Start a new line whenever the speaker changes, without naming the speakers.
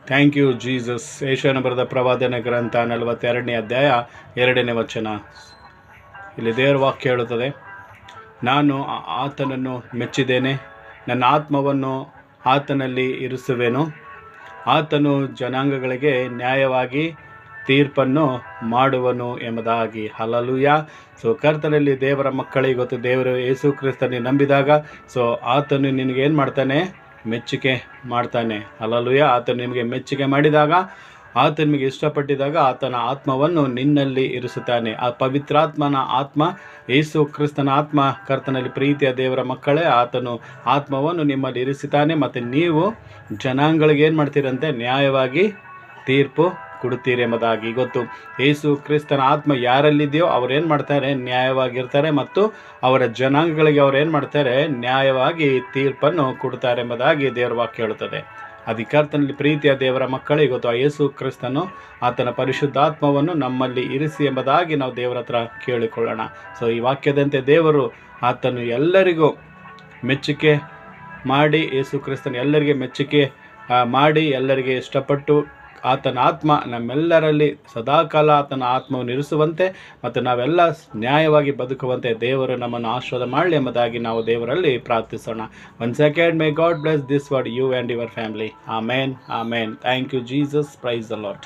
Thank you Jesus. ಯೆಶಾಯನ ಬರೆದ ಪ್ರವಾದನೆ ಗ್ರಂಥ 42ನೇ ಅಧ್ಯಾಯ 2ನೇ ವಚನ. ಇಲ್ಲಿ ದೇವರ ವಾಕ್ಯ ಹೇಳುತ್ತದೆ, ನಾನು ಆತನನ್ನು ಮೆಚ್ಚಿದ್ದೇನೆ, ನನ್ನ ಆತ್ಮವನ್ನು ಆತನಲ್ಲಿ ಇರಿಸುವೆನು, ಆತನು ಜನಾಂಗಗಳಿಗೆ ನ್ಯಾಯವಾಗಿ ತೀರ್ಪನ್ನು ಮಾಡುವನು ಎಂಬುದಾಗಿ. ಹಲ್ಲೆಲೂಯಾ. ಸೊ ಕರ್ತನಲ್ಲಿ ದೇವರ ಮಕ್ಕಳಿಗೆ ಗೊತ್ತು, ದೇವರು ಯೇಸು ಕ್ರಿಸ್ತನಿಗೆ ನಂಬಿದಾಗ ಸೊ ಆತನು ನಿನಗೇನು ಮಾಡ್ತಾನೆ? ಮೆಚ್ಚುಗೆ ಮಾಡ್ತಾನೆ. ಹಲ್ಲೆಲೂಯಾ. ಆತನು ನಿಮಗೆ ಮೆಚ್ಚುಗೆ ಮಾಡಿದಾಗ, ಆತ ನಿಮಗೆ ಇಷ್ಟಪಟ್ಟಿದಾಗ ಆತನ ಆತ್ಮವನ್ನು ನಿನ್ನಲ್ಲಿ ಇರಿಸುತ್ತಾನೆ. ಆ ಪವಿತ್ರಾತ್ಮನ ಆತ್ಮ, ಯೇಸು ಕ್ರಿಸ್ತನ ಆತ್ಮ, ಕರ್ತನಲ್ಲಿ ಪ್ರೀತಿಯ ದೇವರ ಮಕ್ಕಳೇ, ಆತನು ಆತ್ಮವನ್ನು ನಿಮ್ಮಲ್ಲಿ ಇರಿಸುತ್ತಾನೆ. ಮತ್ತು ನೀವು ಜನಾಂಗಗಳಿಗೆ ಏನು ಮಾಡ್ತೀರಂತೆ? ನ್ಯಾಯವಾಗಿ ತೀರ್ಪು ಕೊಡುತ್ತೀರಿ ಎಂಬುದಾಗಿ ಗೊತ್ತು. ಯೇಸು ಕ್ರಿಸ್ತನ ಆತ್ಮ ಯಾರಲ್ಲಿದೆಯೋ ಅವ್ರೇನು ಮಾಡ್ತಾರೆ? ನ್ಯಾಯವಾಗಿರ್ತಾರೆ. ಮತ್ತು ಅವರ ಜನಾಂಗಗಳಿಗೆ ಅವ್ರು ಏನು ಮಾಡ್ತಾರೆ? ನ್ಯಾಯವಾಗಿ ತೀರ್ಪನ್ನು ಕೊಡ್ತಾರೆ ಎಂಬುದಾಗಿ ದೇವರ ವಾಕ್ಯ ಹೇಳುತ್ತದೆ. ಕರ್ತನಲ್ಲಿ ಪ್ರೀತಿಯ ದೇವರ ಮಕ್ಕಳಿಗೆ ಗೊತ್ತು, ಆ ಯೇಸು ಕ್ರಿಸ್ತನು ಆತನ ಪರಿಶುದ್ಧಾತ್ಮವನ್ನು ನಮ್ಮಲ್ಲಿ ಇರಿಸಿ ಎಂಬುದಾಗಿ ನಾವು ದೇವರ ಹತ್ರ ಕೇಳಿಕೊಳ್ಳೋಣ. ಸೊ ಈ ವಾಕ್ಯದಂತೆ ದೇವರು ಆತನು ಎಲ್ಲರಿಗೂ ಮೆಚ್ಚುಗೆ ಮಾಡಿ, ಯೇಸು ಕ್ರಿಸ್ತನ ಎಲ್ಲರಿಗೆ ಮೆಚ್ಚುಗೆ ಮಾಡಿ, ಎಲ್ಲರಿಗೆ ಇಷ್ಟಪಟ್ಟು ಆತನ ಆತ್ಮ ನಮ್ಮೆಲ್ಲರಲ್ಲಿ ಸದಾಕಾಲ ಆತನ ಆತ್ಮವನ್ನು ಇರಿಸುವಂತೆ ಮತ್ತು ನಾವೆಲ್ಲ ನ್ಯಾಯವಾಗಿ ಬದುಕುವಂತೆ ದೇವರು ನಮ್ಮನ್ನು ಆಶೀರ್ವಾದ ಮಾಡಲಿ ಎಂಬುದಾಗಿ ನಾವು ದೇವರಲ್ಲಿ ಪ್ರಾರ್ಥಿಸೋಣ. 1 second, may God bless this word, you and your family. Amen. Amen. Thank you, Jesus. Praise the Lord.